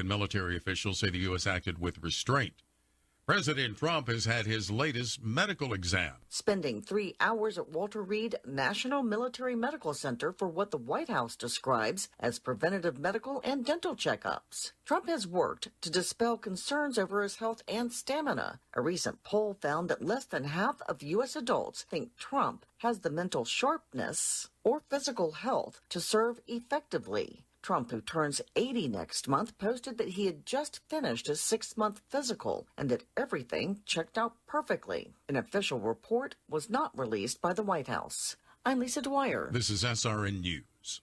military officials say the U.S. acted with restraint. President Trump has had his latest medical exam. Spending 3 hours at Walter Reed National Military Medical Center for what the White House describes as preventative medical and dental checkups. Trump has worked to dispel concerns over his health and stamina. A recent poll found that less than half of U.S. adults think Trump has the mental sharpness or physical health to serve effectively. Trump, who turns 80 next month, posted that he had just finished his 6-month physical and that everything checked out perfectly. An official report was not released by the White House. I'm Lisa Dwyer. This is SRN News.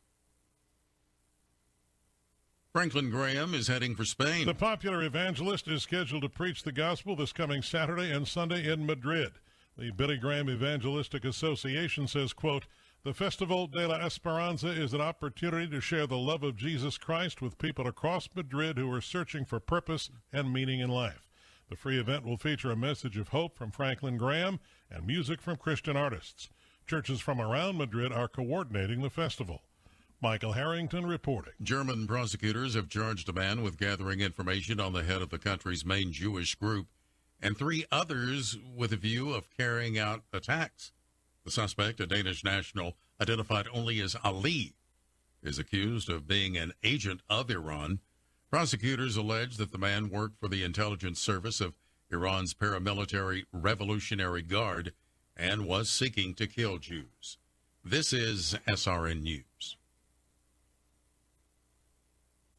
Franklin Graham is heading for Spain. The popular evangelist is scheduled to preach the gospel this coming Saturday and Sunday in Madrid. The Billy Graham Evangelistic Association says, quote, "The Festival de la Esperanza is an opportunity to share the love of Jesus Christ with people across Madrid who are searching for purpose and meaning in life. The free event will feature a message of hope from Franklin Graham and music from Christian artists. Churches from around Madrid are coordinating the festival." Michael Harrington reporting. German prosecutors have charged a man with gathering information on the head of the country's main Jewish group and 3 others with a view of carrying out attacks. The suspect, a Danish national identified only as Ali, is accused of being an agent of Iran. Prosecutors allege that the man worked for the intelligence service of Iran's paramilitary Revolutionary Guard and was seeking to kill Jews. This is SRN News.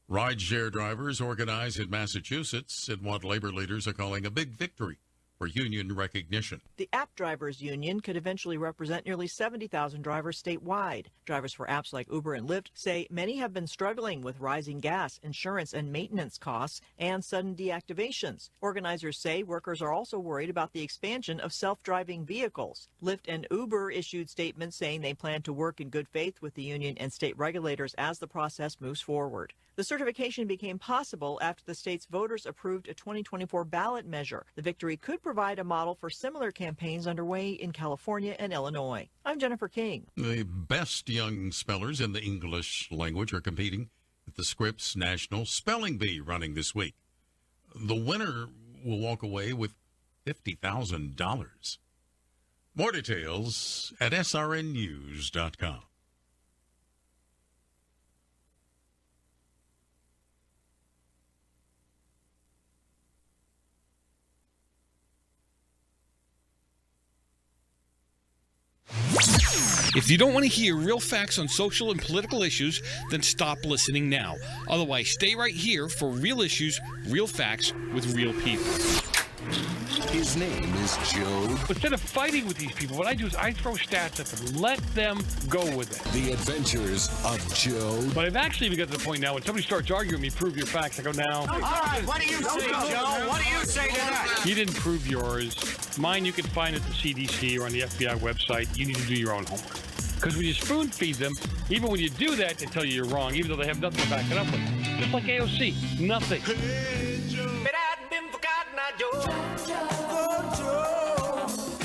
Rideshare drivers organize in Massachusetts in what labor leaders are calling a big victory for union recognition. The App Drivers Union could eventually represent nearly 70,000 drivers statewide. Drivers for apps like Uber and Lyft say many have been struggling with rising gas, insurance, and maintenance costs and sudden deactivations. Organizers say workers are also worried about the expansion of self-driving vehicles. Lyft and Uber issued statements saying they plan to work in good faith with the union and state regulators as the process moves forward. The certification became possible after the state's voters approved a 2024 ballot measure. The victory could provide a model for similar campaigns underway in California and Illinois. I'm Jennifer King. The best young spellers in the English language are competing at the Scripps National Spelling Bee running this week. The winner will walk away with $50,000. More details at srnnews.com. If you don't want to hear real facts on social and political issues, then stop listening now. Otherwise, stay right here for real issues, real facts with real people. His name is Joe. Instead of fighting with these people, what I do is I throw stats at them. Let them go with it. The Adventures of Joe. But I've actually even got to the point now when somebody starts arguing with me, prove your facts. I go, now. All right, what do you say, Joe? What do you say to that? You didn't prove yours. Mine you can find at the CDC or on the FBI website. You need to do your own homework. Because when you spoon feed them, even when you do that, they tell you you're wrong, even though they have nothing to back it up with. Just like AOC, nothing.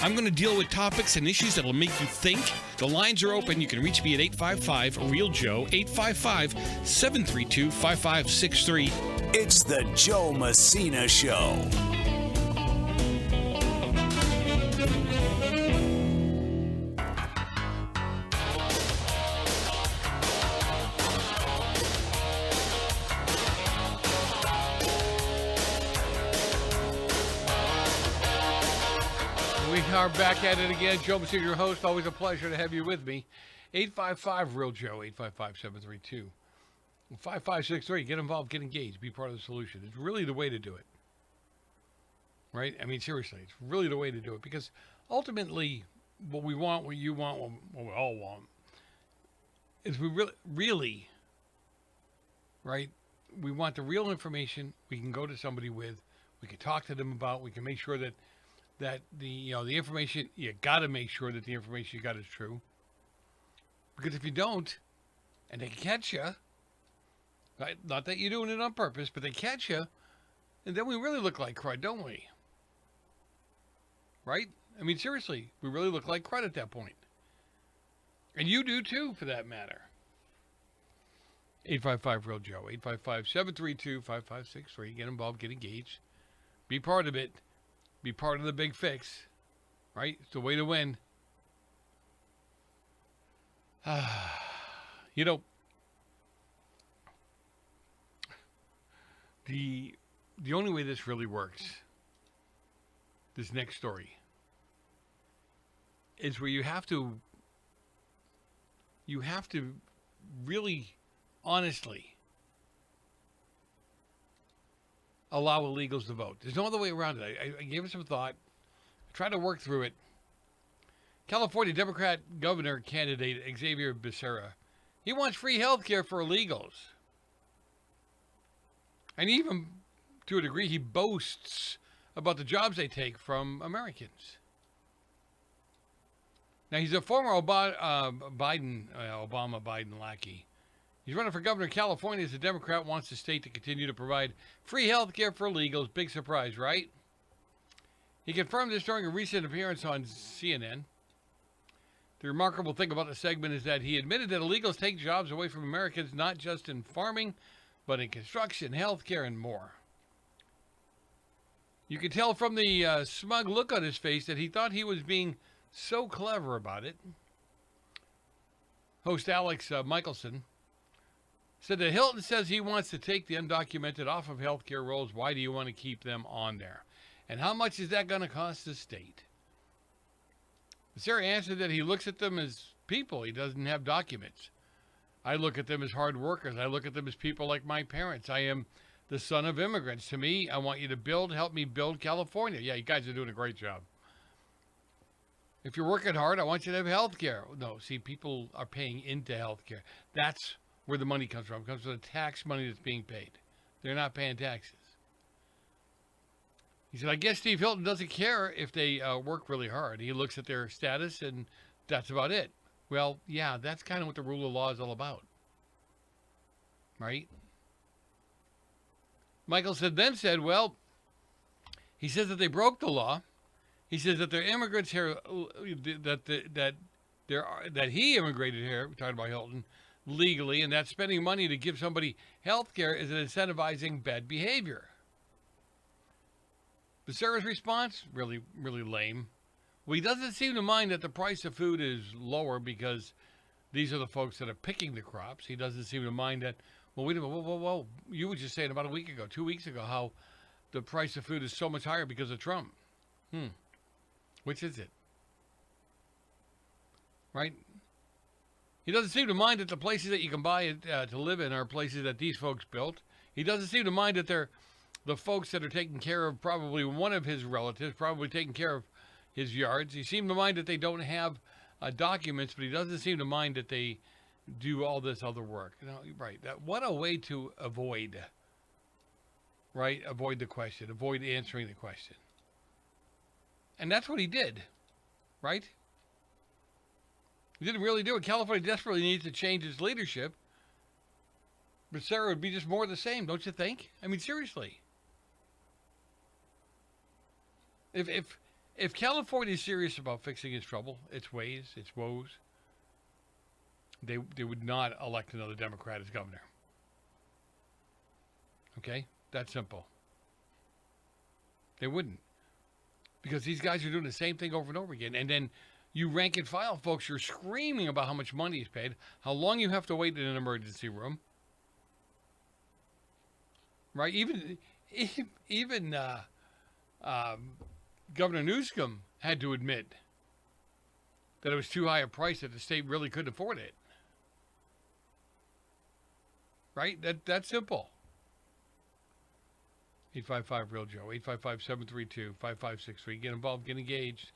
I'm going to deal with topics and issues that will make you think. The lines are open. You can reach me at 855-REAL-JOE, 855-732-5563. It's the Joe Messina Show. We are back at it again. Joe Messina, your host. Always a pleasure to have you with me. 855-REAL-JOE, 855-732-5563. Get involved, get engaged, be part of the solution. It's really the way to do it. Right? I mean, seriously, it's really the way to do it. Because ultimately, what we want, what you want, what we all want, is we really, right? We want the real information we can go to somebody with, we can talk to them about, we can make sure that the information, you got to make sure that the information you got is true. Because if you don't, and they catch you, right? Not that you're doing it on purpose, but they catch you, and then we really look like crud, don't we? Right? I mean, seriously, we really look like crud at that point. And you do too, for that matter. 855 Real Joe. 855-732-5563. Get involved. Get engaged. Be part of it. Be part of the big fix. Right? It's the way to win. You know, the only way this really works, this next story, is where you have to really honestly allow illegals to vote. There's no other way around it. I gave it some thought. I tried to work through it. California Democrat governor candidate Xavier Becerra, he wants free health care for illegals. And even, to a degree, he boasts about the jobs they take from Americans. Now, he's a former Obama-Biden lackey. He's running for governor of California as a Democrat, wants the state to continue to provide free health care for illegals. Big surprise, right? He confirmed this during a recent appearance on CNN. The remarkable thing about the segment is that he admitted that illegals take jobs away from Americans, not just in farming, but in construction, healthcare, and more. You could tell from the smug look on his face that he thought he was being so clever about it. Host Alex Michelson said that Hilton says he wants to take the undocumented off of healthcare rolls. Why do you want to keep them on there? And how much is that going to cost the state? Becerra answered that he looks at them as people. He doesn't have documents. I look at them as hard workers. I look at them as people like my parents. I am the son of immigrants. To me, I want you to help me build California. Yeah, you guys are doing a great job. If you're working hard, I want you to have health care. No, see, people are paying into health care. That's where the money comes from. It comes from the tax money that's being paid. They're not paying taxes. He said, I guess Steve Hilton doesn't care if they work really hard. He looks at their status, and that's about it. Well, yeah, that's kind of what the rule of law is all about. Right? Michelson then said, well, he says that they broke the law. He says that they're immigrants here, that he immigrated here, we're talking about Hilton, legally, and that spending money to give somebody health care is an incentivizing bad behavior. Becerra's response, really, really lame. Well, he doesn't seem to mind that the price of food is lower because these are the folks that are picking the crops. He doesn't seem to mind that, well, wait a minute, whoa. You were just saying about 2 weeks ago, how the price of food is so much higher because of Trump. Which is it? Right? He doesn't seem to mind that the places that you can buy to live in are places that these folks built. He doesn't seem to mind that they're the folks that are taking care of probably one of his relatives, probably taking care of his yards. He seemed to mind that they don't have documents, but he doesn't seem to mind that they do all this other work. You know, right? What a way to avoid, right? Avoid the question, avoid answering the question. And that's what he did, right? He didn't really do it. California desperately needs to change its leadership. Becerra would be just more of the same, don't you think? I mean, seriously. If California is serious about fixing its trouble, its ways, its woes, they would not elect another Democrat as governor. Okay? That's simple. They wouldn't. Because these guys are doing the same thing over and over again. And then you rank and file folks, you're screaming about how much money is paid, how long you have to wait in an emergency room. Right? Even Governor Newsom had to admit that it was too high a price that the state really couldn't afford it. Right? That's simple. 855 Real Joe. 855-732-5563. Get involved. Get engaged.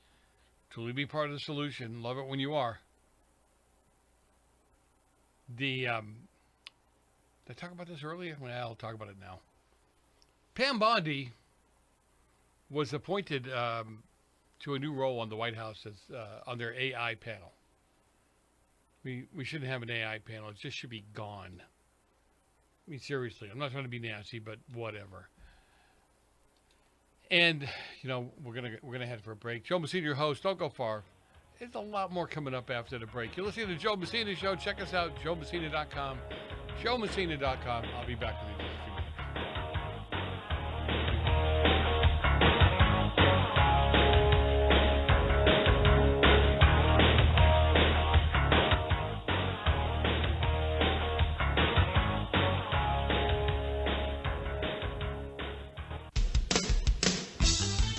Truly be part of the solution. Love it when you are. Did I talk about this earlier? Well, I'll talk about it now. Pam Bondi was appointed to a new role on the White House as on their AI panel. We shouldn't have an AI panel. It just should be gone. I mean, seriously, I'm not trying to be nasty, but whatever. And you know, we're gonna head for a break. Joe Messina, your host. Don't go far. There's a lot more coming up after the break. You're listening to Joe Messina Show. Check us out, joemessina.com. joemessina.com. I'll be back with you in a few minutes.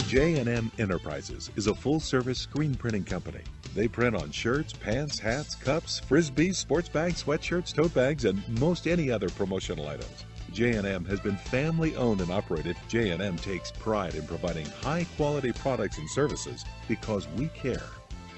J&M Enterprises is a full-service screen printing company. They print on shirts, pants, hats, cups, frisbees, sports bags, sweatshirts, tote bags, and most any other promotional items. J&M has been family-owned and operated. J&M takes pride in providing high-quality products and services because we care.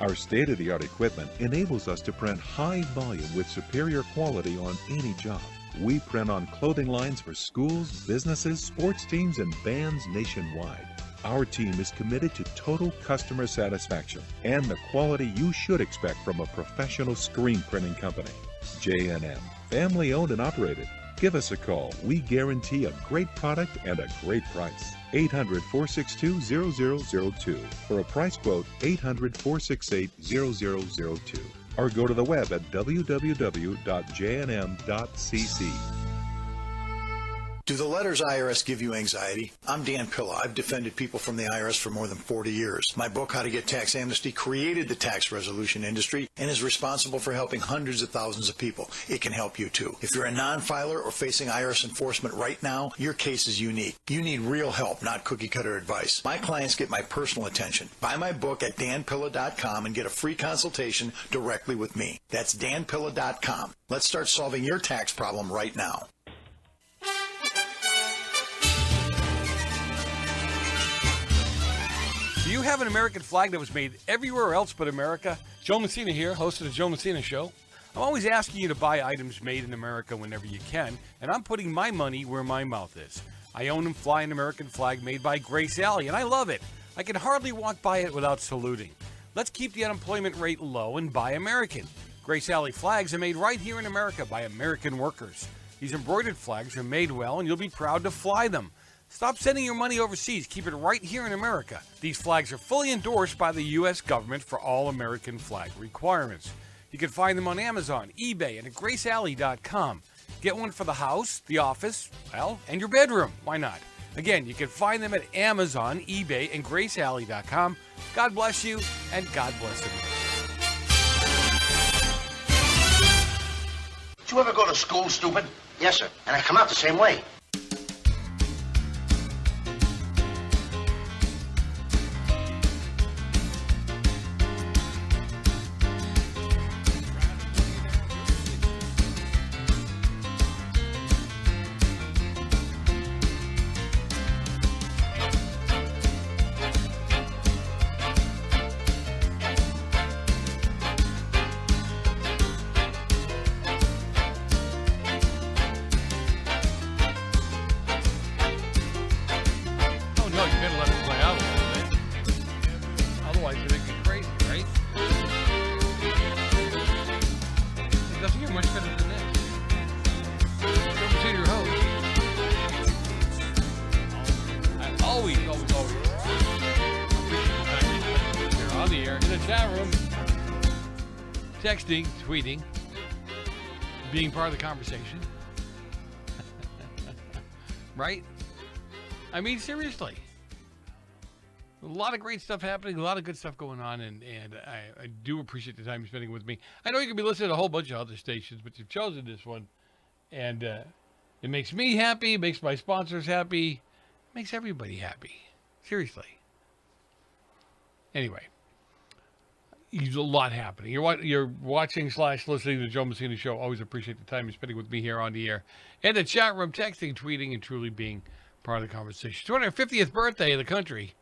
Our state-of-the-art equipment enables us to print high volume with superior quality on any job. We print on clothing lines for schools, businesses, sports teams, and bands nationwide. Our team is committed to total customer satisfaction and the quality you should expect from a professional screen printing company. J&M, family owned and operated. Give us a call. We guarantee a great product and a great price. 800-462-0002. For a price quote, 800-468-0002. Or go to the web at www.jnm.cc. Do the letters IRS give you anxiety? I'm Dan Pilla. I've defended people from the IRS for more than 40 years. My book, How to Get Tax Amnesty, created the tax resolution industry and is responsible for helping hundreds of thousands of people. It can help you too. If you're a non-filer or facing IRS enforcement right now, your case is unique. You need real help, not cookie-cutter advice. My clients get my personal attention. Buy my book at danpilla.com and get a free consultation directly with me. That's danpilla.com. Let's start solving your tax problem right now. Do you have an American flag that was made everywhere else but America? Joe Messina here, host of the Joe Messina Show. I'm always asking you to buy items made in America whenever you can, and I'm putting my money where my mouth is. I own and fly an American flag made by Grace Alley, and I love it. I can hardly walk by it without saluting. Let's keep the unemployment rate low and buy American. Grace Alley flags are made right here in America by American workers. These embroidered flags are made well, and you'll be proud to fly them. Stop sending your money overseas. Keep it right here in America. These flags are fully endorsed by the U.S. government for all American flag requirements. You can find them on Amazon, eBay, and at GraceAlley.com. Get one for the house, the office, well, and your bedroom. Why not? Again, you can find them at Amazon, eBay, and GraceAlley.com. God bless you, and God bless everybody. Did you ever go to school, stupid? Yes, sir. And I come out the same way. Texting, tweeting, being part of the conversation. Right? I mean, seriously. A lot of great stuff happening, a lot of good stuff going on, and I do appreciate the time you're spending with me. I know you can be listening to a whole bunch of other stations, but you've chosen this one, and it makes me happy, it makes my sponsors happy, it makes everybody happy. Seriously. Anyway. There's a lot happening. You're watching / listening to the Joe Messina Show. Always appreciate the time you're spending with me here on the air. And the chat room, texting, tweeting, and truly being part of the conversation. 250th birthday of the country.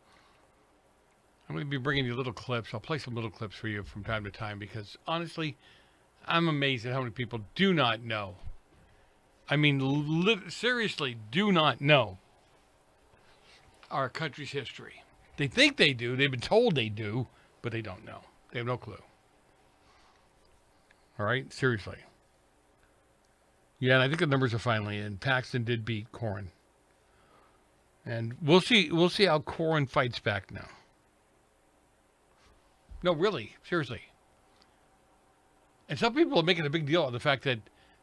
I'm going to be bringing you little clips. I'll play some little clips for you from time to time because, honestly, I'm amazed at how many people do not know. I mean, seriously, do not know our country's history. They think they do. They've been told they do, but they don't know. They have no clue. All right? Seriously. Yeah, and I think the numbers are finally in. Paxton did beat Corrin. And we'll see how Corrin fights back now. No, really, seriously. And some people are making a big deal of the fact that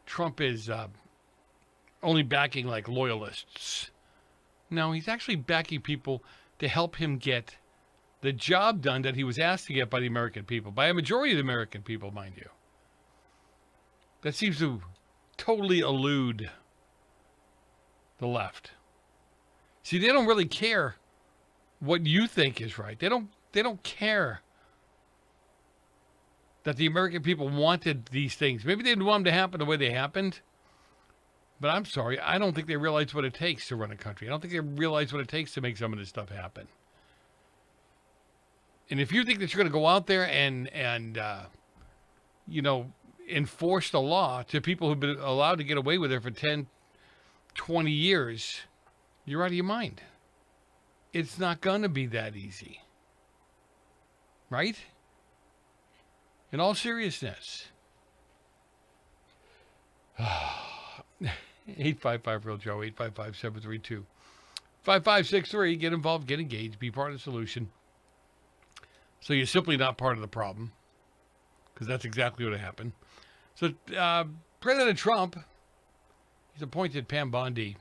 Trump is only backing like loyalists. No, he's actually backing people to help him get the job done that he was asked to get by the American people, by a majority of the American people, mind you. That seems to totally elude the left. See, they don't really care what you think is right. They don't care that the American people wanted these things. Maybe they didn't want them to happen the way they happened. But I'm sorry, I don't think they realize what it takes to run a country. I don't think they realize what it takes to make some of this stuff happen. And if you think that you're going to go out there and enforce the law to people who've been allowed to get away with it for 10, 20 years, you're out of your mind. It's not going to be that easy. Right? In all seriousness. 855-REAL-JOE, 855-732-5563. Get involved, get engaged, be part of the solution. So you're simply not part of the problem, because that's exactly what happened. So President Trump, he's appointed Pam Bondi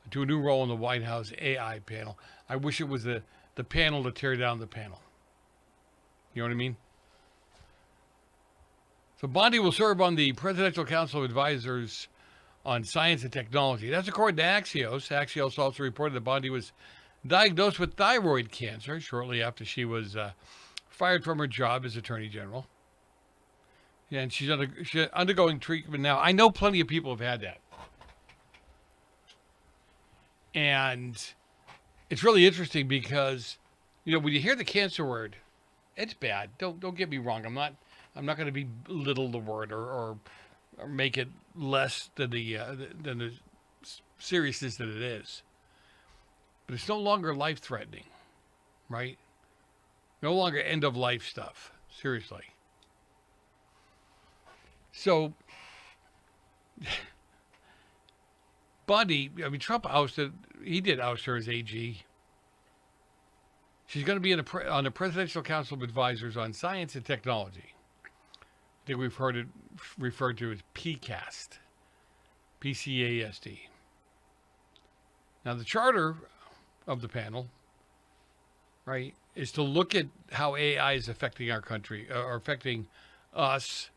to a new role in the White House AI panel. I wish it was the panel to tear down the panel. You know what I mean? So Bondi will serve on the Presidential Council of Advisors on Science and Technology. That's according to Axios. Axios also reported that Bondi was diagnosed with thyroid cancer shortly after she was fired from her job as Attorney General. And she's undergoing treatment now. I know plenty of people have had that. And it's really interesting because, when you hear the cancer word, it's bad. Don't get me wrong. I'm not going to belittle the word or make it less than the seriousness that it is. But it's no longer life-threatening, right? No longer end-of-life stuff. Seriously. So, Bondi, Trump he did oust her as AG. She's going to be on the Presidential Council of Advisors on Science and Technology. I think we've heard it referred to as PCAST. P-C-A-S-T. Now, the charter of the panel, right, is to look at how AI is affecting our country, or affecting us,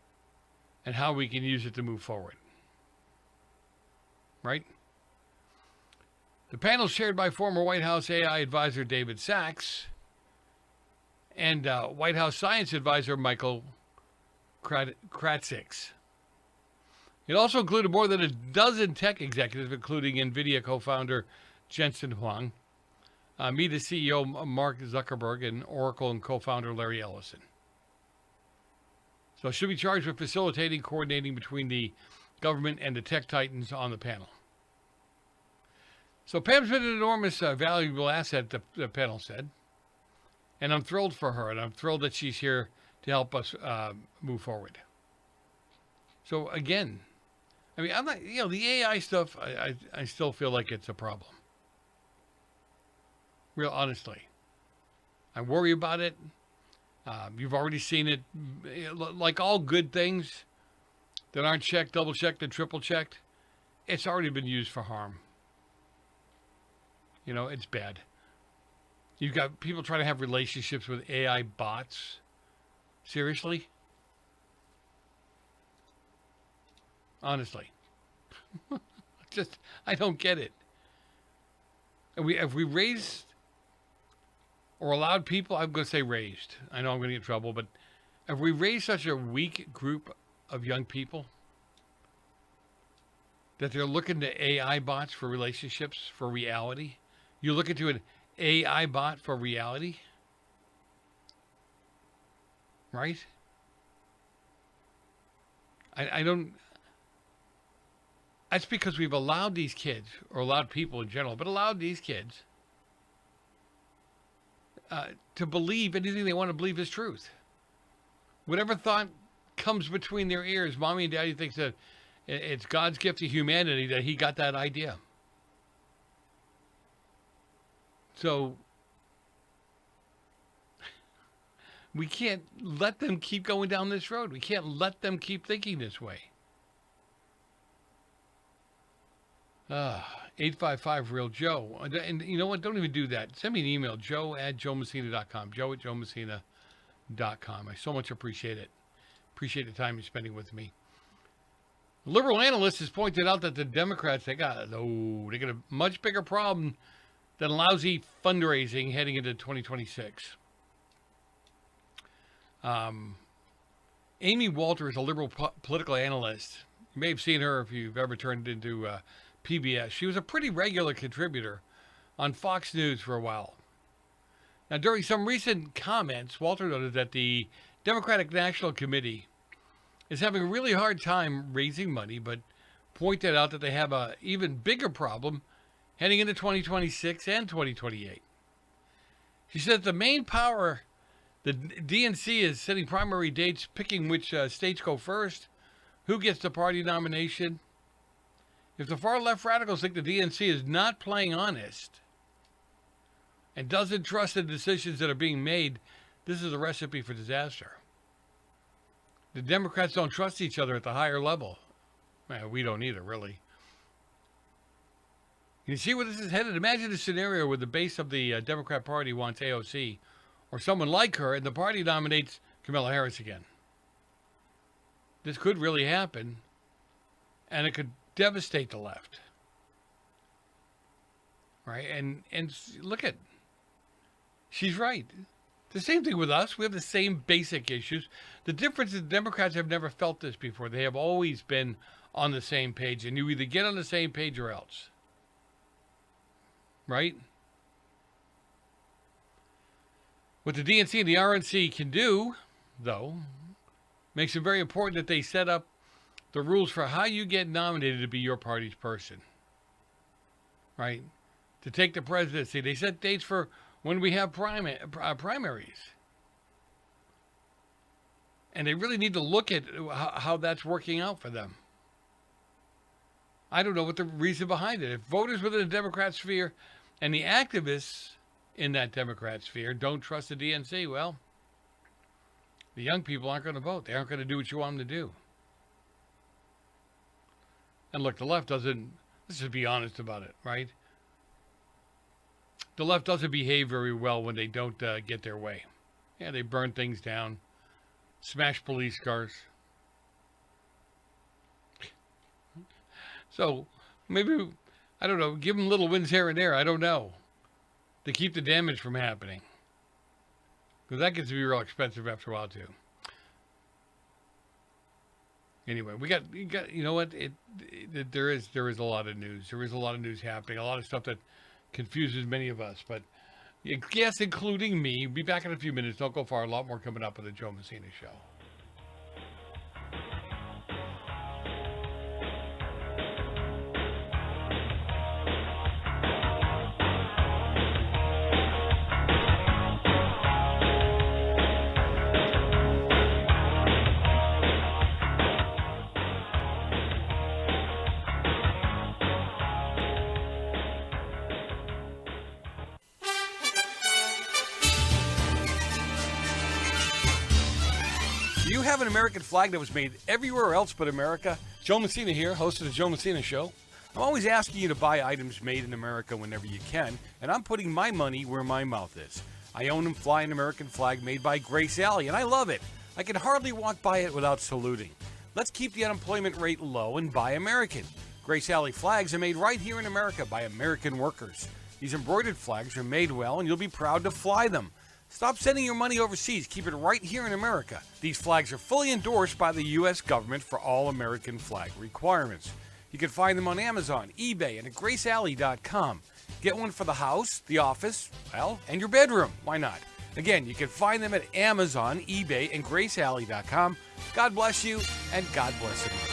and how we can use it to move forward. Right? The panel is chaired by former White House AI advisor David Sachs and White House science advisor Michael Kratzix. It also included more than a dozen tech executives, including NVIDIA co-founder Jensen Huang, Meta CEO Mark Zuckerberg, and Oracle and co-founder Larry Ellison. So she'll be charged with facilitating, coordinating between the government and the tech titans on the panel. So Pam's been an enormous, valuable asset, the panel said. And I'm thrilled for her, and I'm thrilled that she's here to help us move forward. So again, I'm not, the AI stuff, I still feel like it's a problem. Real honestly. I worry about it. You've already seen it. Like all good things that aren't checked, double-checked, and triple-checked, it's already been used for harm. It's bad. You've got people trying to have relationships with AI bots. Seriously? Honestly. I don't get it. Have we raised or allowed people, I'm going to say raised. I know I'm going to get in trouble, but have we raised such a weak group of young people that they're looking to AI bots for relationships, for reality? You look into an AI bot for reality? Right? I don't... That's because we've allowed these kids, or allowed people in general, but allowed these kids to believe anything they want to believe is truth. Whatever thought comes between their ears, mommy and daddy thinks that it's God's gift to humanity that he got that idea. So We can't let them keep going down this road. We can't let them keep thinking this way. 855 Real Joe. And you know what? Don't even do that. Send me an email, joe@joemessina.com. joe@joemessina.com. I so much appreciate it. Appreciate the time you're spending with me. Liberal analyst has pointed out that the Democrats, they got a much bigger problem than lousy fundraising heading into 2026. Amy Walter is a liberal political analyst. You may have seen her if you've ever turned into PBS. She was a pretty regular contributor on Fox News for a while. Now, during some recent comments, Walter noted that the Democratic National Committee is having a really hard time raising money, but pointed out that they have an even bigger problem heading into 2026 and 2028. She said the main power, the DNC is setting primary dates, picking which states go first, who gets the party nomination. If the far left radicals think the DNC is not playing honest and doesn't trust the decisions that are being made, this is a recipe for disaster. The Democrats don't trust each other at the higher level. Well, we don't either, really. You see where this is headed? Imagine a scenario where the base of the Democrat Party wants AOC or someone like her, and the party nominates Kamala Harris again. This could really happen, and it could devastate the left. Right? And look at, she's right. The same thing with us. We have the same basic issues. The difference is the Democrats have never felt this before. They have always been on the same page, and you either get on the same page or else. Right? What the DNC and the RNC can do, though, makes it very important that they set up the rules for how you get nominated to be your party's person. Right? To take the presidency. They set dates for when we have primaries. And they really need to look at how that's working out for them. I don't know what the reason behind it. If voters within the Democrat sphere and the activists in that Democrat sphere don't trust the DNC, well, the young people aren't going to vote. They aren't going to do what you want them to do. And look, the left doesn't, let's just be honest about it, right? The left doesn't behave very well when they don't get their way. Yeah, they burn things down, smash police cars. So maybe, I don't know, give them little wins here and there, I don't know, to keep the damage from happening. Because that gets to be real expensive after a while, too. Anyway, we got you know what? There is a lot of news. There is a lot of news happening, a lot of stuff that confuses many of us. But yes, including me. Be back in a few minutes. Don't go far. A lot more coming up on the Joe Messina Show. Have an American flag that was made everywhere else but America? Joe Messina here, host of the Joe Messina Show. I'm always asking you to buy items made in America whenever you can, and I'm putting my money where my mouth is. I own and fly an American flag made by Grace Alley, and I love it. I can hardly walk by it without saluting. Let's keep the unemployment rate low and buy American. Grace Alley flags are made right here in America by American workers. These embroidered flags are made well, and you'll be proud to fly them. Stop sending your money overseas. Keep it right here in America. These flags are fully endorsed by the U.S. government for all American flag requirements. You can find them on Amazon, eBay, and at GraceAlley.com. Get one for the house, the office, well, and your bedroom. Why not? Again, you can find them at Amazon, eBay, and GraceAlley.com. God bless you, and God bless America.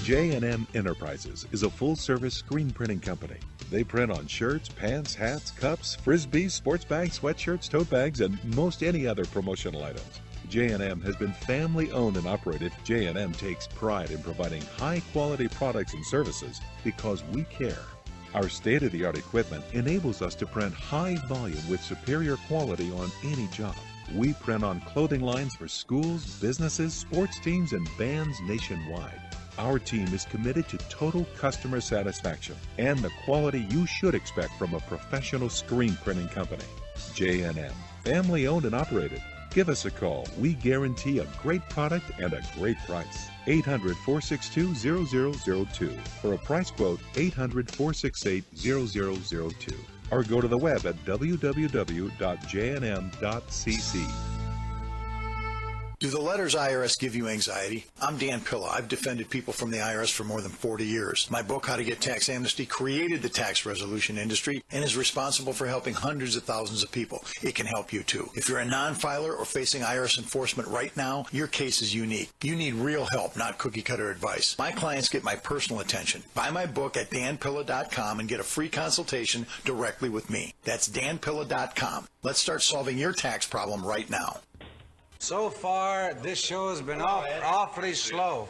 J&M Enterprises is a full-service screen printing company. They print on shirts, pants, hats, cups, frisbees, sports bags, sweatshirts, tote bags, and most any other promotional items. J&M has been family-owned and operated. J&M takes pride in providing high-quality products and services because we care. Our state-of-the-art equipment enables us to print high volume with superior quality on any job. We print on clothing lines for schools, businesses, sports teams, and bands nationwide. Our team is committed to total customer satisfaction and the quality you should expect from a professional screen printing company. J&M, family owned and operated. Give us a call. We guarantee a great product and a great price. 800-462-0002. For a price quote, 800-468-0002. Or go to the web at www.jnm.cc. Do the letters IRS give you anxiety? I'm Dan Pilla. I've defended people from the IRS for more than 40 years. My book, How to Get Tax Amnesty, created the tax resolution industry and is responsible for helping hundreds of thousands of people. It can help you too. If you're a non-filer or facing IRS enforcement right now, your case is unique. You need real help, not cookie-cutter advice. My clients get my personal attention. Buy my book at danpilla.com and get a free consultation directly with me. That's danpilla.com. Let's start solving your tax problem right now. So far, this show has been awfully slow.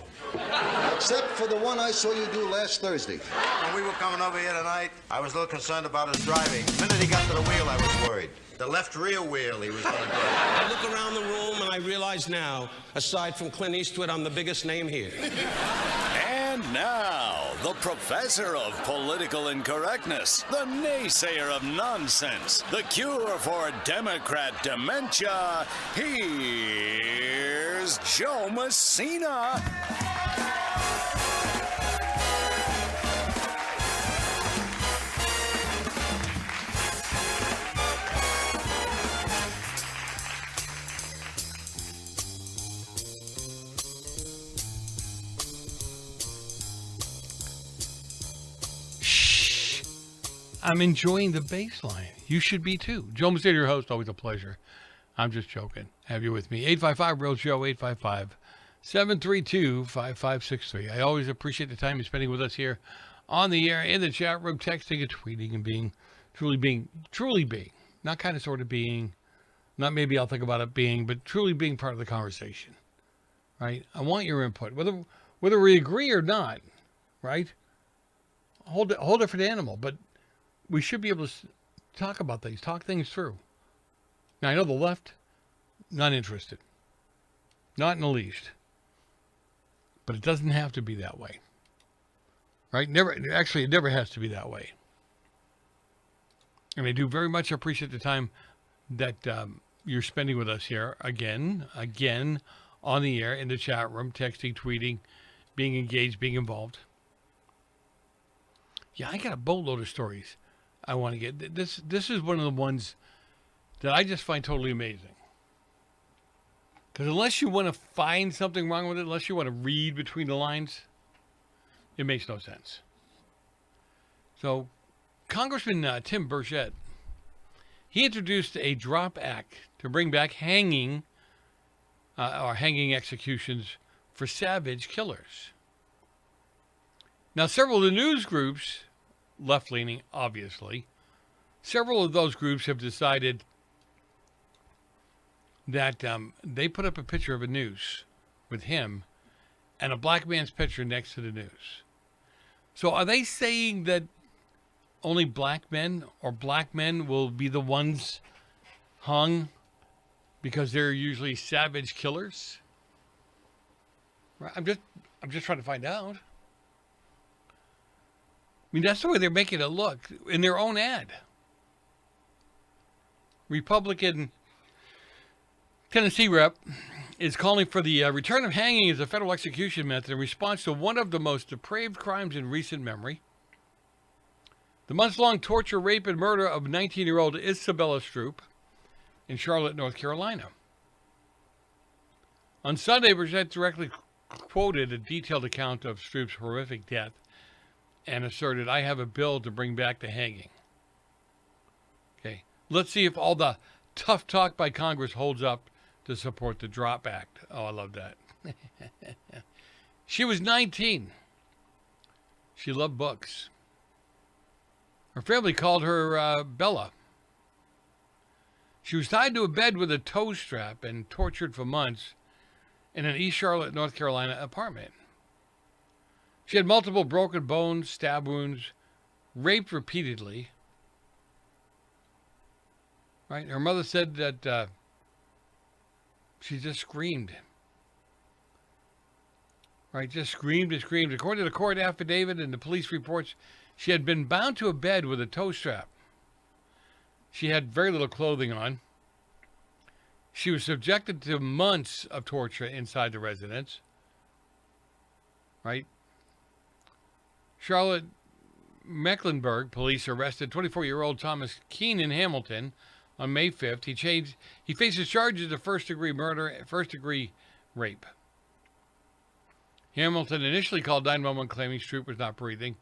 Except for the one I saw you do last Thursday. When we were coming over here tonight, I was a little concerned about his driving. The minute he got to the wheel, I was worried. The left rear wheel he was going to do. I look around the room and I realize now, aside from Clint Eastwood, I'm the biggest name here. And now, the professor of political incorrectness, the naysayer of nonsense, the cure for Democrat dementia, here's Joe Messina. I'm enjoying the bass line. You should be too. Joe Messina, your host, always a pleasure. I'm just joking. Have you with me? 855-REAL-JOE, 855-732-5563. I always appreciate the time you're spending with us here on the air, in the chat room, texting and tweeting and being, not kind of sort of being, not maybe I'll think about it being, but truly being part of the conversation, right? I want your input, whether we agree or not, right? Whole different animal, but we should be able to talk about things, talk things through. Now, I know the left, not interested. Not in the least. But it doesn't have to be that way. Right? It never has to be that way. And I do very much appreciate the time that you're spending with us here again, on the air, in the chat room, texting, tweeting, being engaged, being involved. Yeah, I got a boatload of stories I want to get. This is one of the ones that I just find totally amazing. Because unless you want to find something wrong with it, unless you want to read between the lines, it makes no sense. So, Congressman Tim Burchett, he introduced a DROP Act to bring back hanging executions for savage killers. Now, several of the news groups, left-leaning, obviously, several of those groups have decided that they put up a picture of a noose with him and a black man's picture next to the noose. So are they saying that only black men or black men will be the ones hung because they're usually savage killers? I'm just trying to find out. I mean, that's the way they're making it look in their own ad. Republican Tennessee rep is calling for the return of hanging as a federal execution method in response to one of the most depraved crimes in recent memory. The months-long torture, rape, and murder of 19-year-old Isabella Stroup in Charlotte, North Carolina. On Sunday, Burchett directly quoted a detailed account of Stroup's horrific death and asserted, "I have a bill to bring back the hanging." Okay, let's see if all the tough talk by Congress holds up to support the DROP Act. Oh, I love that. She was 19. She loved books. Her family called her Bella. She was tied to a bed with a tow strap and tortured for months in an East Charlotte, North Carolina apartment. She had multiple broken bones, stab wounds, raped repeatedly. Right? Her mother said that she just screamed. Right? Just screamed and screamed. According to the court affidavit and the police reports, she had been bound to a bed with a tow strap. She had very little clothing on. She was subjected to months of torture inside the residence. Right? Charlotte Mecklenburg police arrested 24-year-old Thomas Keene in Hamilton on May 5th. He faces charges of first-degree murder and first-degree rape. Hamilton initially called 911 claiming Stroop was not breathing,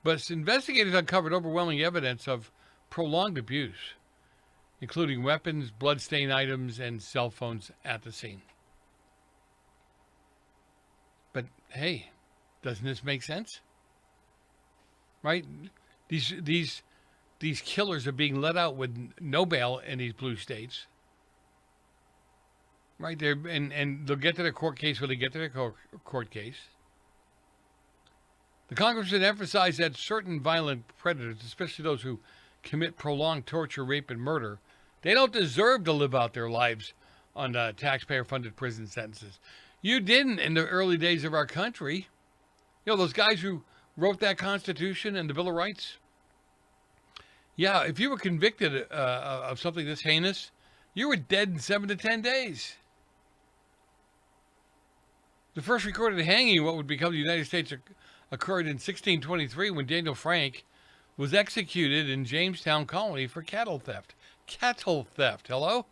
but investigators uncovered overwhelming evidence of prolonged abuse, including weapons, blood-stained items, and cell phones at the scene. But hey, doesn't this make sense? Right? These killers are being let out with no bail in these blue states. Right there, and they'll get to their court case when they get to their court case. The congressman emphasized that certain violent predators, especially those who commit prolonged torture, rape, and murder, they don't deserve to live out their lives on taxpayer-funded prison sentences. You didn't in the early days of our country. You know, those guys who wrote that Constitution and the Bill of Rights? Yeah, if you were convicted of something this heinous, you were dead in 7 to 10 days. The first recorded hanging of what would become the United States occurred in 1623 when Daniel Frank was executed in Jamestown Colony for cattle theft. Cattle theft, hello?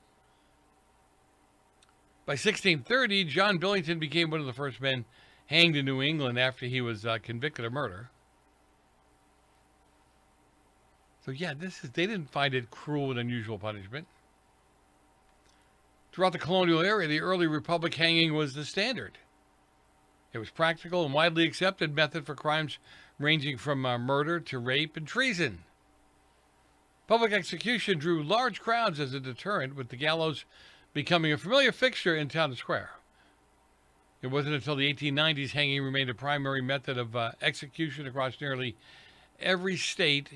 By 1630, John Billington became one of the first men hanged in New England after he was convicted of murder. So yeah, they didn't find it cruel and unusual punishment. Throughout the colonial era, the early republic hanging was the standard. It was practical and widely accepted method for crimes ranging from murder to rape and treason. Public execution drew large crowds as a deterrent, with the gallows becoming a familiar fixture in town square. It wasn't until the 1890s hanging remained a primary method of execution across nearly every state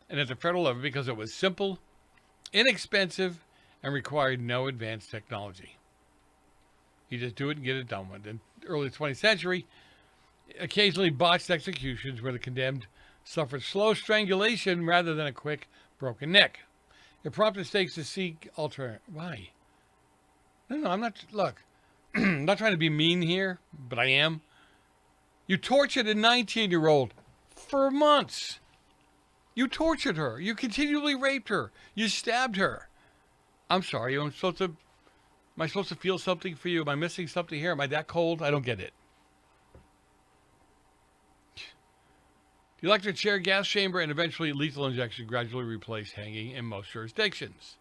and at the federal level because it was simple, inexpensive, and required no advanced technology. You just do it and get it done with. In the early 20th century, occasionally botched executions where the condemned suffered slow strangulation rather than a quick broken neck. It prompted states to seek alternate. Why? No, I'm not. Look, I'm not trying to be mean here, but I am. You tortured a 19-year-old for months. You tortured her. You continually raped her. You stabbed her. I'm sorry. Am I supposed to feel something for you? Am I missing something here? Am I that cold? I don't get it. The electric chair, gas chamber, and eventually lethal injection gradually replaced hanging in most jurisdictions.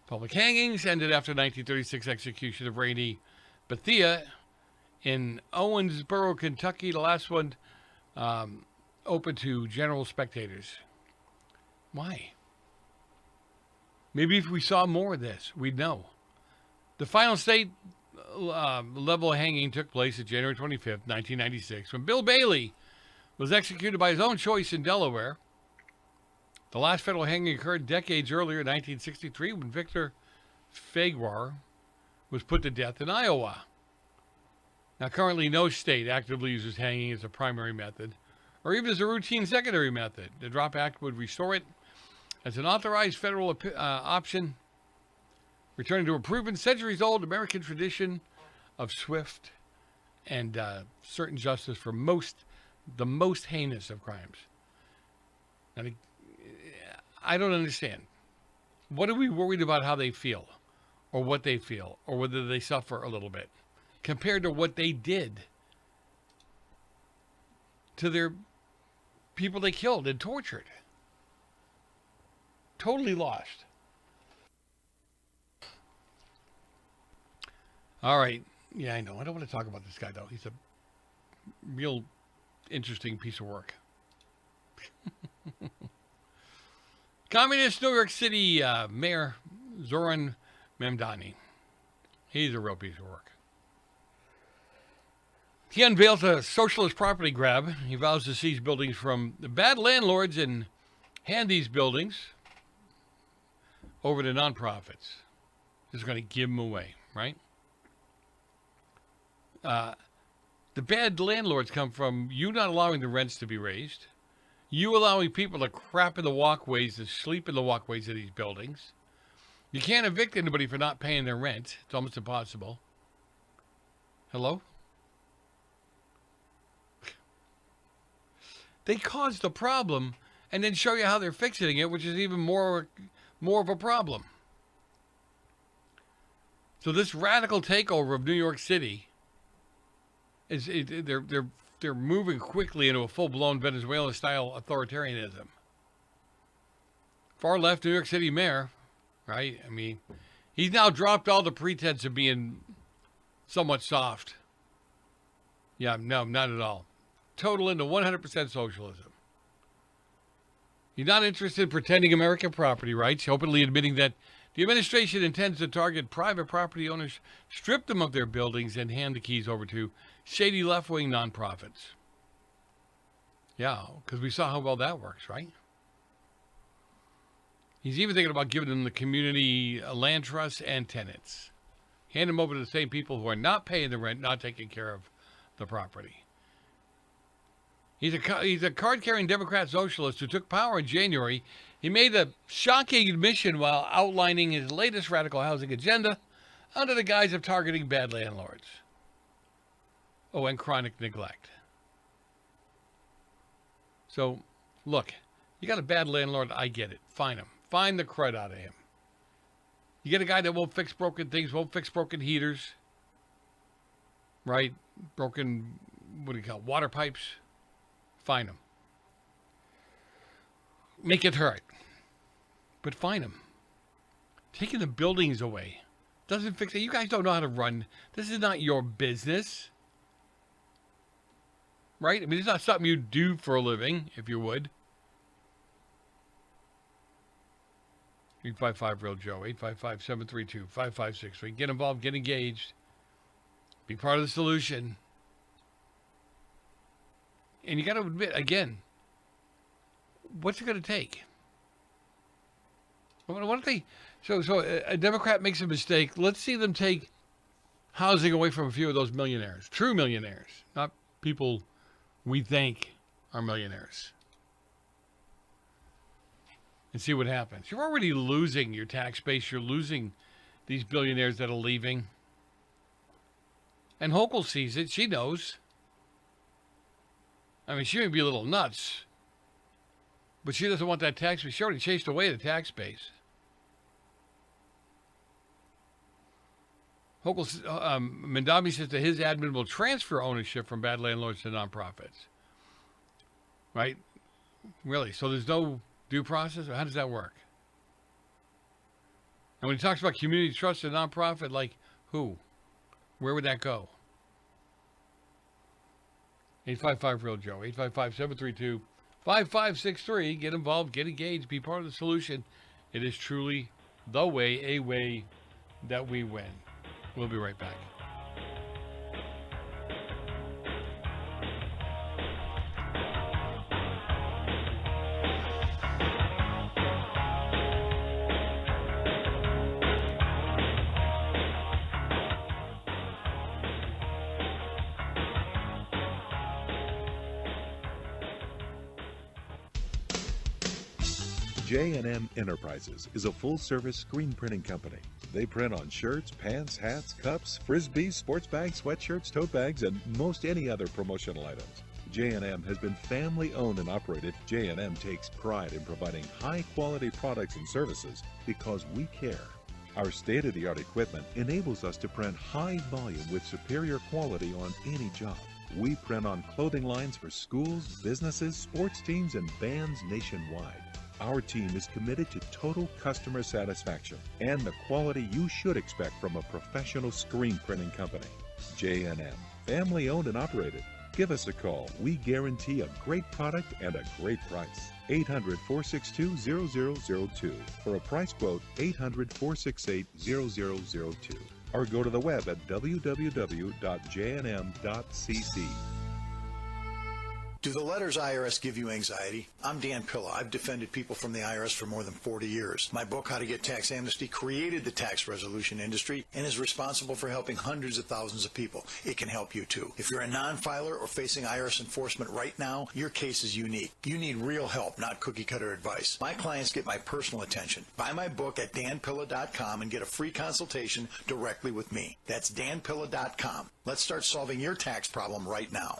Public hangings ended after 1936 execution of Rainey Bethia in Owensboro, Kentucky. The last one open to general spectators. Why? Maybe if we saw more of this, we'd know. The final state level hanging took place at January 25th, 1996, when Bill Bailey was executed by his own choice in Delaware. The last federal hanging occurred decades earlier, in 1963, when Victor Fagwar was put to death in Iowa. Now, currently, no state actively uses hanging as a primary method, or even as a routine secondary method. The DROP Act would restore it as an authorized federal option, returning to a proven centuries-old American tradition of swift and certain justice for the most heinous of crimes. And I don't understand. What are we worried about how they feel, or what they feel, or whether they suffer a little bit, compared to what they did to their people they killed and tortured? Totally lost. All right. Yeah, I know. I don't want to talk about this guy, though. He's a real interesting piece of work. Communist New York City Mayor Zoran Mamdani. He's a real piece of work. He unveils a socialist property grab. He vows to seize buildings from the bad landlords and hand these buildings over to nonprofits. Just going to give them away, right? The bad landlords come from you not allowing the rents to be raised, you allowing people to crap in the walkways, to sleep in the walkways of these buildings. You can't evict anybody for not paying their rent. It's almost impossible. Hello? They cause the problem and then show you how they're fixing it, which is even more of a problem. So this radical takeover of New York City they're moving quickly into a full-blown Venezuela-style authoritarianism. Far left New York City mayor, right? I mean, he's now dropped all the pretense of being somewhat soft. Yeah, no, not at all. Total into 100% socialism. He's not interested in pretending American property rights, openly admitting that the administration intends to target private property owners, strip them of their buildings, and hand the keys over to shady left-wing nonprofits. Yeah, because we saw how well that works, right? He's even thinking about giving them the community land trusts and tenants. Hand them over to the same people who are not paying the rent, not taking care of the property. He's a card-carrying Democrat socialist who took power in January. He made a shocking admission while outlining his latest radical housing agenda under the guise of targeting bad landlords. Oh, and chronic neglect. So, look, you got a bad landlord, I get it. Fine him. Fine the crud out of him. You get a guy that won't fix broken things, won't fix broken heaters, right? Broken, what do you call it, water pipes? Fine him. Make it hurt. But fine him. Taking the buildings away doesn't fix it. You guys don't know how to run. This is not your business. Right? I mean, it's not something you do for a living, if you would. 855-REAL-JOE, 855-732-5563. Get involved, get engaged. Be part of the solution. And you got to admit, again, what's it going to take? What if they... So a Democrat makes a mistake. Let's see them take housing away from a few of those millionaires. True millionaires. Not people we think are millionaires. And see what happens. You're already losing your tax base. You're losing these billionaires that are leaving. And Hochul sees it. She knows. I mean, she may be a little nuts, but she doesn't want that tax base. She already chased away the tax base. Hochul, Mandami says that his admin will transfer ownership from bad landlords to nonprofits. Right? Really? So there's no due process? Or how does that work? And when he talks about community trust and nonprofit, like who? Where would that go? 855-REAL-JOE, 855-732-5563. Get involved, get engaged, be part of the solution. It is truly the way, a way that we win. We'll be right back. J&M Enterprises is a full-service screen printing company. They print on shirts, pants, hats, cups, frisbees, sports bags, sweatshirts, tote bags, and most any other promotional items. J&M has been family-owned and operated. J&M takes pride in providing high-quality products and services because we care. Our state-of-the-art equipment enables us to print high volume with superior quality on any job. We print on clothing lines for schools, businesses, sports teams, and bands nationwide. Our team is committed to total customer satisfaction and the quality you should expect from a professional screen printing company. J&M, family owned and operated. Give us a call. We guarantee a great product and a great price. 800-462-0002. For a price quote, 800-468-0002. or go to the web at www.jnm.cc. Do the letters IRS give you anxiety? I'm Dan Pilla. I've defended people from the IRS for more than 40 years. My book, How to Get Tax Amnesty, created the tax resolution industry and is responsible for helping hundreds of thousands of people. It can help you too. If you're a non-filer or facing IRS enforcement right now, your case is unique. You need real help, not cookie-cutter advice. My clients get my personal attention. Buy my book at danpilla.com and get a free consultation directly with me. That's danpilla.com. Let's start solving your tax problem right now.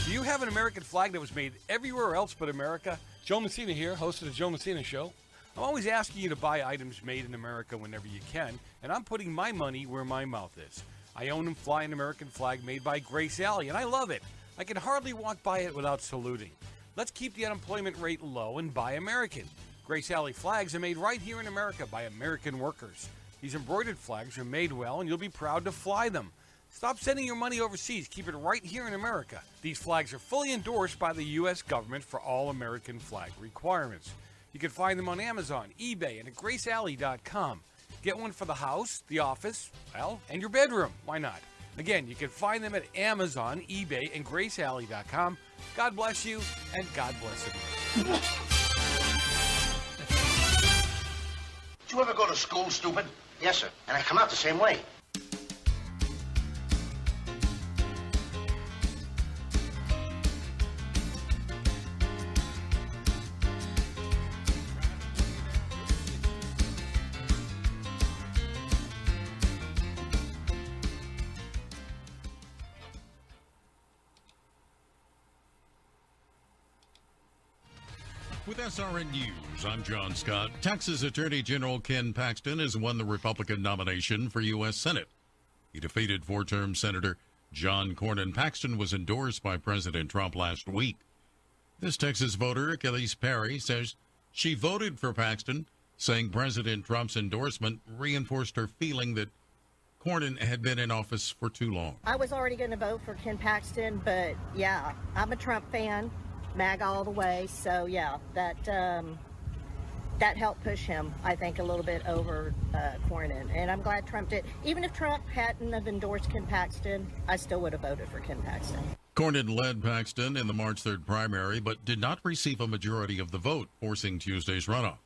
Do you have an American flag that was made everywhere else but America? Joe Messina here, host of the Joe Messina Show. I'm always asking you to buy items made in America whenever you can, and I'm putting my money where my mouth is. I own and fly an American flag made by Grace Alley, and I love it. I can hardly walk by it without saluting. Let's keep the unemployment rate low and buy American. Grace Alley flags are made right here in America by American workers. These embroidered flags are made well, and you'll be proud to fly them. Stop sending your money overseas. Keep it right here in America. These flags are fully endorsed by the U.S. government for all American flag requirements. You can find them on Amazon, eBay, and at GraceAlley.com. Get one for the house, the office, well, and your bedroom. Why not? Again, you can find them at Amazon, eBay, and GraceAlley.com. God bless you, and God bless America. Did you ever go to school, stupid? Yes, sir. And I come out the same way. With SRN News, I'm John Scott. Texas Attorney General Ken Paxton has won the Republican nomination for U.S. Senate. He defeated four-term Senator John Cornyn. Paxton was endorsed by President Trump last week. This Texas voter, Kelly's Perry, says she voted for Paxton, saying President Trump's endorsement reinforced her feeling that Cornyn had been in office for too long. I was already going to vote for Ken Paxton, but yeah, I'm a Trump fan. MAGA all the way, so yeah, that helped push him, I think, a little bit over Cornyn, and I'm glad Trump did. Even if Trump hadn't have endorsed Ken Paxton, I still would have voted for Ken Paxton. Cornyn led Paxton in the March 3rd primary, but did not receive a majority of the vote, forcing Tuesday's runoff.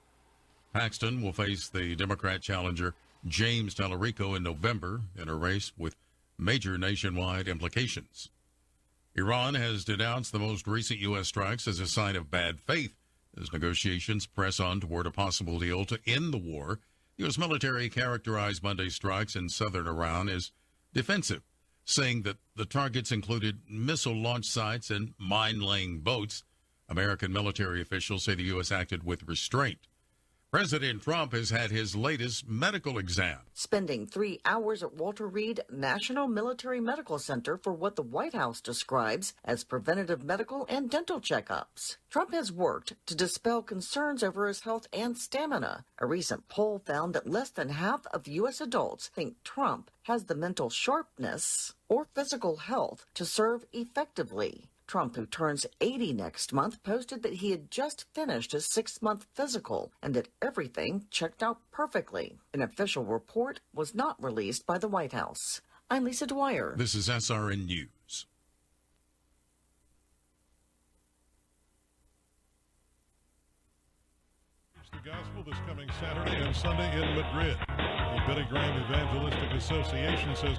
Paxton will face the Democrat challenger James Tallarico in November in a race with major nationwide implications. Iran has denounced the most recent U.S. strikes as a sign of bad faith as negotiations press on toward a possible deal to end the war. U.S. military characterized Monday's strikes in southern Iran as defensive, saying that the targets included missile launch sites and mine-laying boats. American military officials say the U.S. acted with restraint. President Trump has had his latest medical exam. Spending 3 hours at Walter Reed National Military Medical Center for what the White House describes as preventative medical and dental checkups. Trump has worked to dispel concerns over his health and stamina. A recent poll found that less than half of U.S. adults think Trump has the mental sharpness or physical health to serve effectively. Trump, who turns 80 next month, posted that he had just finished his 6-month physical and that everything checked out perfectly. An official report was not released by the White House. I'm Lisa Dwyer. This is SRN News. It's the gospel this coming Saturday and Sunday in Madrid. The Billy Graham Evangelistic Association says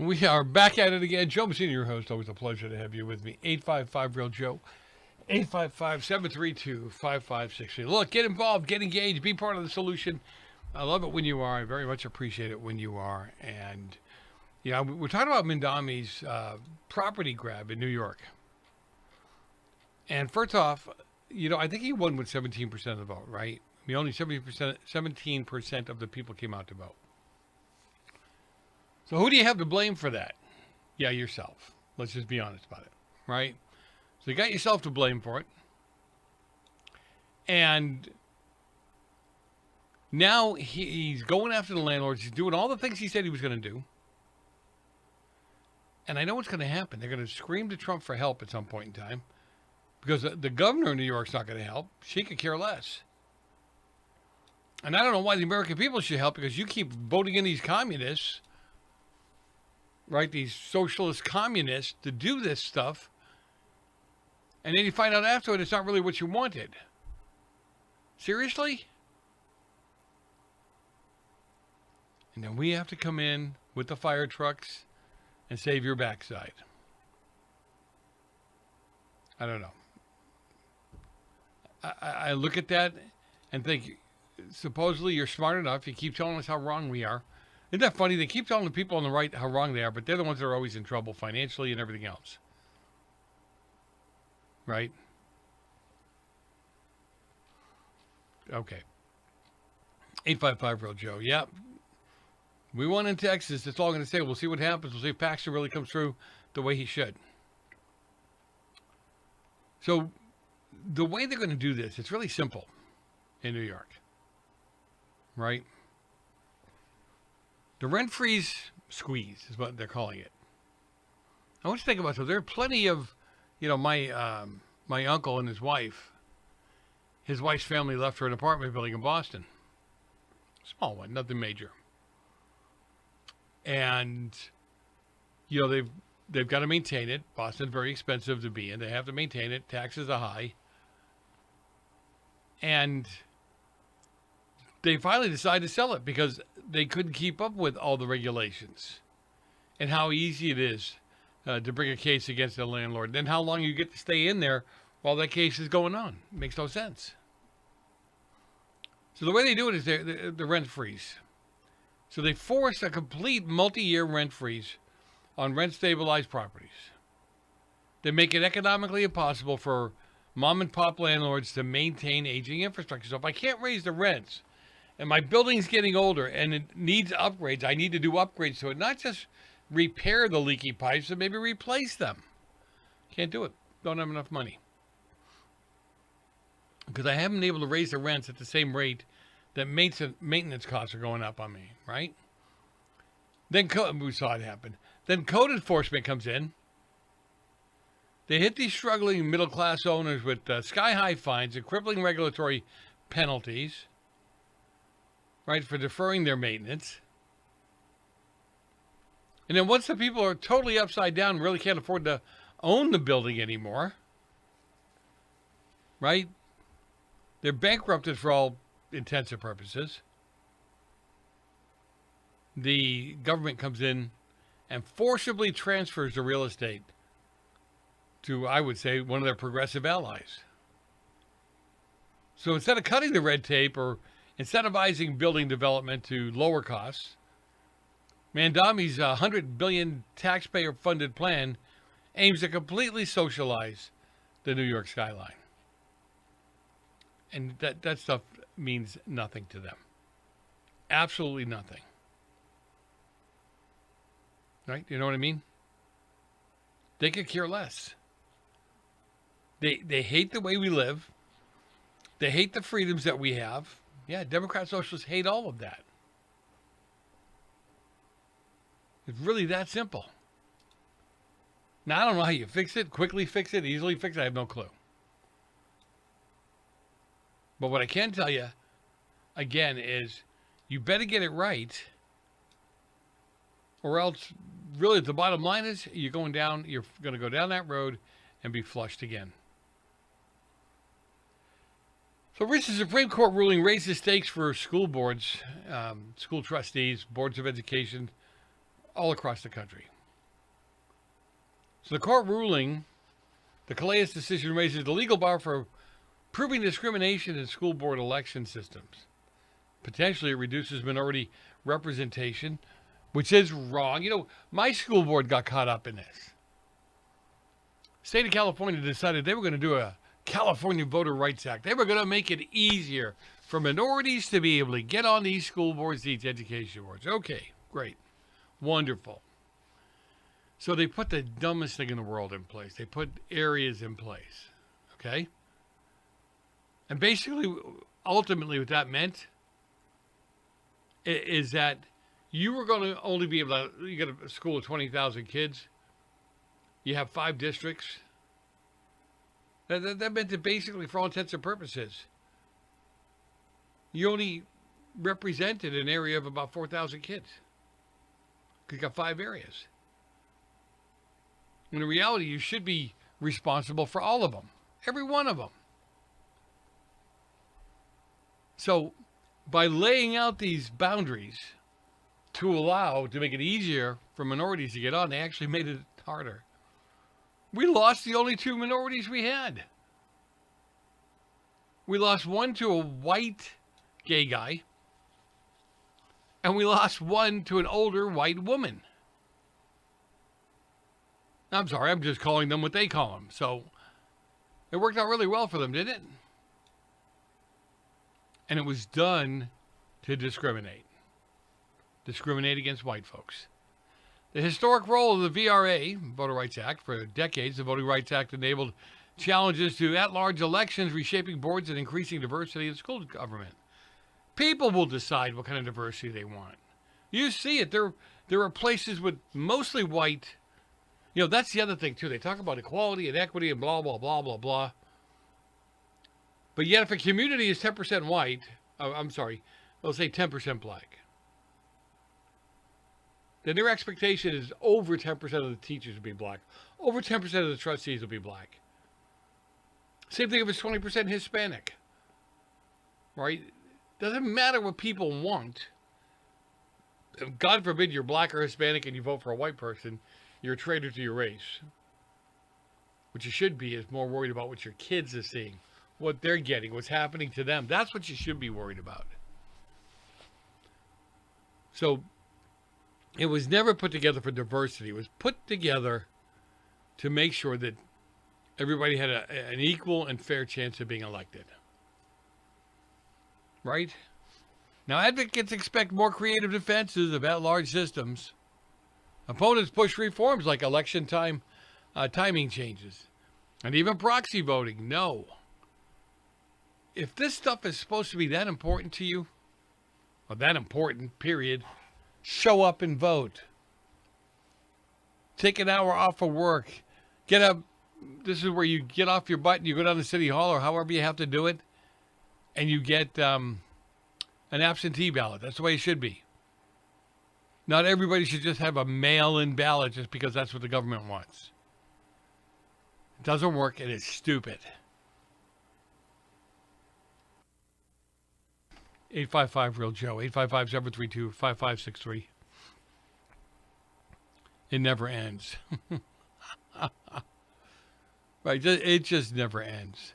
We are back at it again. Joe Messina, your host. Always a pleasure to have you with me. 855-REAL-JOE. 855-732-5563. Look, get involved, get engaged, be part of the solution. I love it when you are. I very much appreciate it when you are. And, you know, we're talking about Mamdani's property grab in New York. And first off, you know, I think he won with 17% of the vote, right? I mean, only 17% of the people came out to vote. So who do you have to blame for that? Yeah, yourself. Let's just be honest about it, right? So you got yourself to blame for it. And now he's going after the landlords. He's doing all the things he said he was going to do. And I know what's going to happen. They're going to scream to Trump for help at some point in time because the governor of New York's not going to help. She could care less. And I don't know why the American people should help, because you keep voting in these communists, right, these socialist communists to do this stuff. And then you find out afterward it's not really what you wanted. Seriously? And then we have to come in with the fire trucks and save your backside. I don't know. I look at that and think, supposedly you're smart enough. You keep telling us how wrong we are. Isn't that funny? They keep telling the people on the right how wrong they are, but they're the ones that are always in trouble financially and everything else. Right? Okay. 855 Real Joe. Yeah. We won in Texas. That's all I'm going to say. We'll see what happens. We'll see if Paxton really comes through the way he should. So the way they're going to do this, it's really simple in New York. Right? The rent freeze squeeze is what they're calling it. I want you to think about it. So there are plenty of, my uncle and his wife's family left for an apartment building in Boston. Small one, nothing major. And, they've got to maintain it. Boston's very expensive to be in. They have to maintain it. Taxes are high. And they finally decided to sell it because they couldn't keep up with all the regulations and how easy it is to bring a case against the landlord. Then how long you get to stay in there while that case is going on. It makes no sense. So the way they do it is the rent freeze. So they force a complete multi-year rent freeze on rent-stabilized properties. They make it economically impossible for mom-and-pop landlords to maintain aging infrastructure. So if I can't raise the rents and my building's getting older and it needs upgrades, I need to do upgrades to it, not just repair the leaky pipes, but maybe replace them. Can't do it. Don't have enough money. Because I haven't been able to raise the rents at the same rate that maintenance costs are going up on me, right? Then we saw it happen. Then code enforcement comes in. They hit these struggling middle-class owners with sky-high fines and crippling regulatory penalties, right, for deferring their maintenance. And then once the people are totally upside down, really can't afford to own the building anymore, right? They're bankrupted for all intents and purposes. The government comes in and forcibly transfers the real estate to, I would say, one of their progressive allies. So instead of cutting the red tape or incentivizing building development to lower costs, Mandami's $100 billion taxpayer-funded plan aims to completely socialize the New York skyline. And that stuff means nothing to them. Absolutely nothing. Right? You know what I mean? They could care less. They hate the way we live. They hate the freedoms that we have. Yeah, Democrat socialists hate all of that. It's really that simple. Now, I don't know how you fix it, quickly fix it, easily fix it. I have no clue. But what I can tell you, again, is you better get it right, or else, really, the bottom line is you're going to go down that road and be flushed again. So recent Supreme Court ruling raised the stakes for school boards, school trustees, boards of education, all across the country. So the court ruling, the Calais decision, raises the legal bar for proving discrimination in school board election systems. Potentially, it reduces minority representation, which is wrong. My school board got caught up in this. State of California decided they were going to do a California Voter Rights Act. They were going to make it easier for minorities to be able to get on these school boards, these education boards. Okay, great. Wonderful. So they put the dumbest thing in the world in place. They put areas in place. Okay? And basically, ultimately, what that meant is that you were going to only be able to, you got a school of 20,000 kids. You have 5 districts. That meant that basically, for all intents and purposes, you only represented an area of about 4,000 kids. Because you got 5 areas. In reality, you should be responsible for all of them. Every one of them. So, by laying out these boundaries to make it easier for minorities to get on, they actually made it harder. We lost the only 2 minorities we had. We lost one to a white gay guy, and we lost one to an older white woman. I'm sorry, I'm just calling them what they call them. So it worked out really well for them, didn't it? And it was done to discriminate against white folks. The historic role of the VRA, Voter Rights Act, for decades, the Voting Rights Act enabled challenges to at-large elections, reshaping boards and increasing diversity in school government. People will decide what kind of diversity they want. You see it. There are places with mostly white. You know, that's the other thing, too. They talk about equality and equity and blah, blah, blah, blah, blah. But yet if a community is 10% white, let's say 10% black, then their expectation is over 10% of the teachers will be black. Over 10% of the trustees will be black. Same thing if it's 20% Hispanic. Right? Doesn't matter what people want. God forbid you're black or Hispanic and you vote for a white person, you're a traitor to your race. What you should be is more worried about what your kids are seeing, what they're getting, what's happening to them. That's what you should be worried about. So it was never put together for diversity. It was put together to make sure that everybody had an equal and fair chance of being elected. Right? Now, advocates expect more creative defenses of at-large systems. Opponents push reforms like election timing changes, and even proxy voting. No. If this stuff is supposed to be that important to you, or that important, period, show up and vote. Take an hour off of work. Get up. This is where you get off your butt and you go down to City Hall or however you have to do it, and you get an absentee ballot. That's the way it should be. Not everybody should just have a mail-in ballot just because that's what the government wants. It doesn't work, and it's stupid. 855-REAL-JOE, 855-732-5563. It never ends. Right, it just never ends.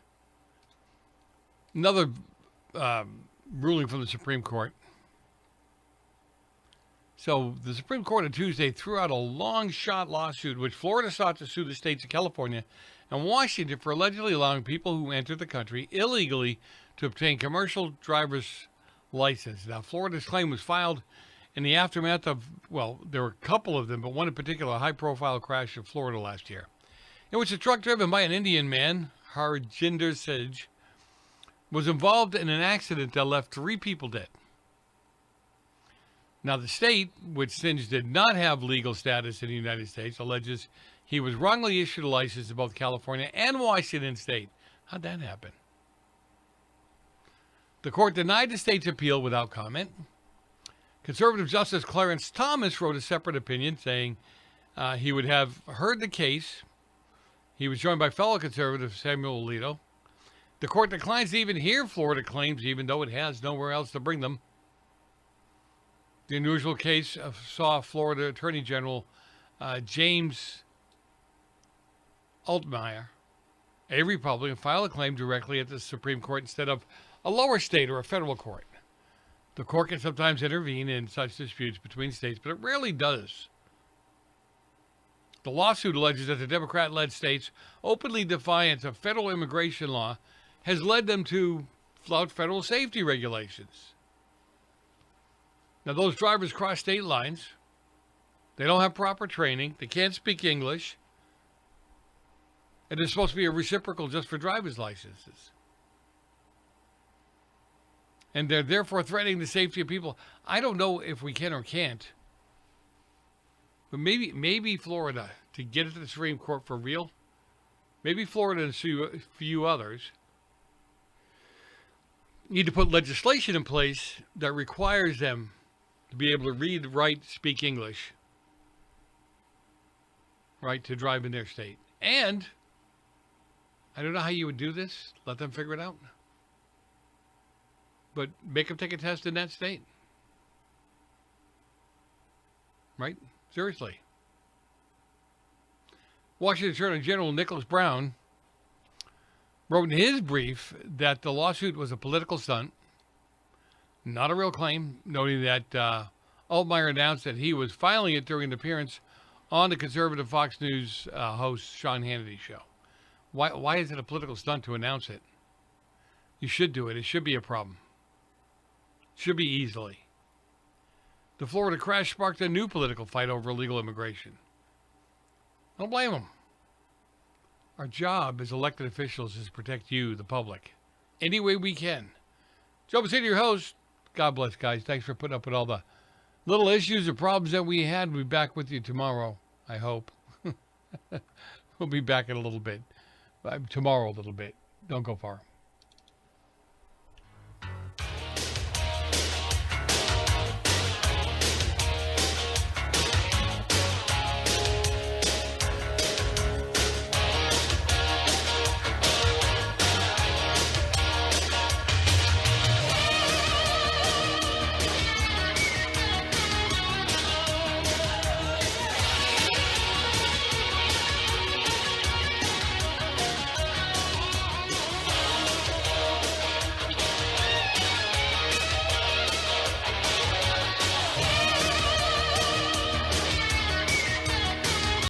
Another ruling from the Supreme Court. So the Supreme Court on Tuesday threw out a long-shot lawsuit which Florida sought to sue the states of California and Washington for allegedly allowing people who entered the country illegally to obtain commercial driver's license. Now, Florida's claim was filed in the aftermath of, well, there were a couple of them, but one in particular, a high-profile crash in Florida last year, in which a truck driven by an Indian man, Harjinder Singh, was involved in an accident that left 3 people dead. Now, the state, which Singh did not have legal status in the United States, alleges he was wrongly issued a license in both California and Washington state. How'd that happen? The court denied the state's appeal without comment. Conservative Justice Clarence Thomas wrote a separate opinion saying he would have heard the case. He was joined by fellow conservative Samuel Alito. The court declines to even hear Florida claims, even though it has nowhere else to bring them. The unusual case saw Florida Attorney General James Altmaier, a Republican, file a claim directly at the Supreme Court instead of a lower state or a federal court. The court can sometimes intervene in such disputes between states, but it rarely does. The lawsuit alleges that the Democrat-led states' openly defiance of federal immigration law has led them to flout federal safety regulations. Now, those drivers cross state lines They don't have proper training. They can't speak English. And there's supposed to be a reciprocal just for driver's licenses. And they're therefore threatening the safety of people. I don't know if we can or can't. But maybe Florida, to get it to the Supreme Court for real, maybe Florida and a few others need to put legislation in place that requires them to be able to read, write, speak English, right, to drive in their state. And I don't know how you would do this. Let them figure it out. But make them take a test in that state. Right? Seriously. Washington Attorney General Nicholas Brown wrote in his brief that the lawsuit was a political stunt, not a real claim, noting that Altmaier announced that he was filing it during an appearance on the conservative Fox News host Sean Hannity show. Why is it a political stunt to announce it? You should do it. It should be a problem. Should be easily. The Florida crash sparked a new political fight over illegal immigration. I don't blame them. Our job as elected officials is to protect you, the public, any way we can. Joe Basini, your host. God bless, guys. Thanks for putting up with all the little issues or problems that we had. We'll be back with you tomorrow, I hope. We'll be back in a little bit. Tomorrow a little bit. Don't go far.